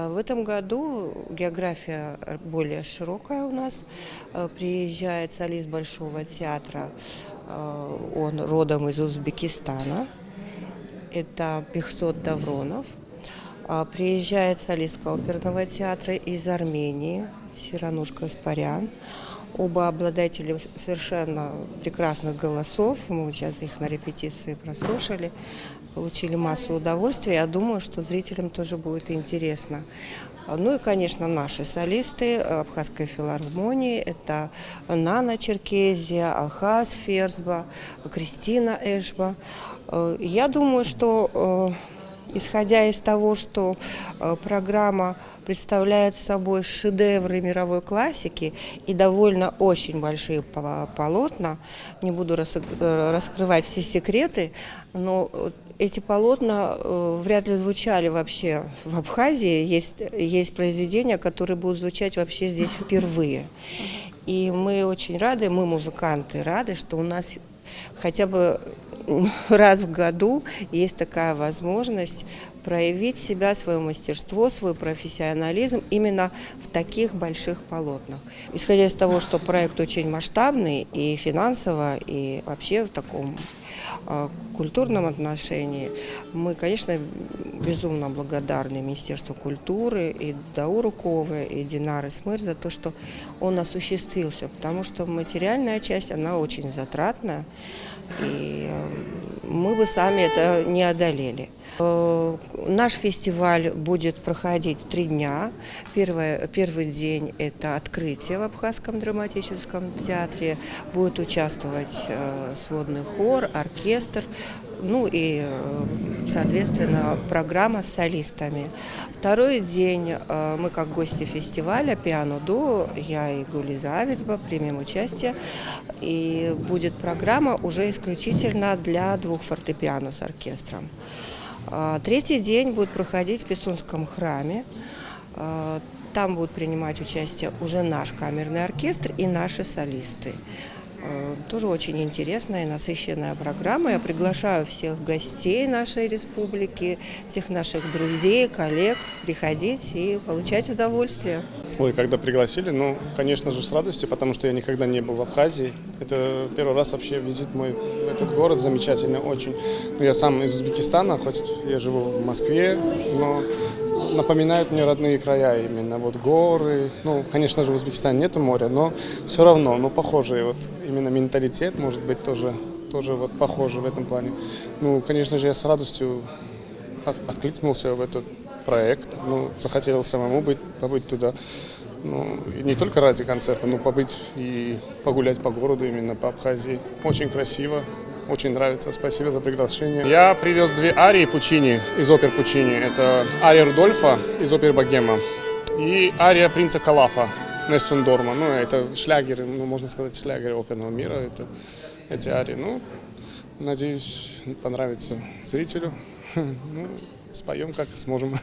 В этом году география более широкая у нас. Приезжает солист Большого театра, он родом из Узбекистана. Это Бехсот Давронов. Приезжает солистка оперного театра из Армении Сирануш Гаспарян. Оба обладатели совершенно прекрасных голосов. Мы сейчас их на репетиции прослушали, получили массу удовольствия. Я думаю, что зрителям тоже будет интересно. Ну и, конечно, наши солисты Абхазской филармонии. Это Нана Черкезия, Алхаз Ферзба, Кристина Эшба. Я думаю, что исходя из того, что программа представляет собой шедевры мировой классики и довольно очень большие полотна, не буду раскрывать все секреты, но эти полотна вряд ли звучали вообще в Абхазии. Есть произведения, которые будут звучать вообще здесь впервые. И мы очень рады, мы, музыканты, рады, что у нас хотя бы раз в году есть такая возможность проявить себя, свое мастерство, свой профессионализм именно в таких больших полотнах. Исходя из того, что проект очень масштабный и финансово, и вообще в таком культурном отношении, мы, конечно, безумно благодарны Министерству культуры и Дауру Кове, и Динары Смыр за то, что он осуществился, потому что материальная часть, она очень затратная, и мы бы сами это не одолели. Наш фестиваль будет проходить 3 дня. Первый день – это открытие в Абхазском драматическом театре. Будет участвовать сводный хор, оркестр, ну и, соответственно, программа с солистами. Второй день мы, как гости фестиваля «Пиано-дуо», я и Гулиза Авицба примем участие. И будет программа уже исключительно для 2 фортепиано с оркестром. Третий день будет проходить в Пицунском храме. Там будут принимать участие уже наш камерный оркестр и наши солисты. Тоже очень интересная и насыщенная программа. Я приглашаю всех гостей нашей республики, всех наших друзей, коллег приходить и получать удовольствие. Ой, когда пригласили, ну, конечно же, с радостью, потому что я никогда не был в Абхазии. Это первый раз вообще визит мой в этот город, замечательный очень. Ну, я сам из Узбекистана, хоть я живу в Москве, но напоминают мне родные края именно, вот горы. Ну, конечно же, в Узбекистане нету моря, но все равно, ну, похожий вот именно менталитет, может быть, тоже вот похожий в этом плане. Ну, конечно же, я с радостью откликнулся в этот проект, ну, захотел самому побыть туда, ну, и не только ради концерта, но побыть и погулять по городу, именно по Абхазии. Очень красиво, очень нравится, спасибо за приглашение. Я привез 2 арии Пучини, из опер Пучини, это ария Рудольфа из оперы «Богема» и ария принца Калафа Нессун Дорма, ну, это шлягеры, ну, можно сказать, шлягеры оперного мира, это эти арии, ну, надеюсь, понравится зрителю. Ну, споем как сможем.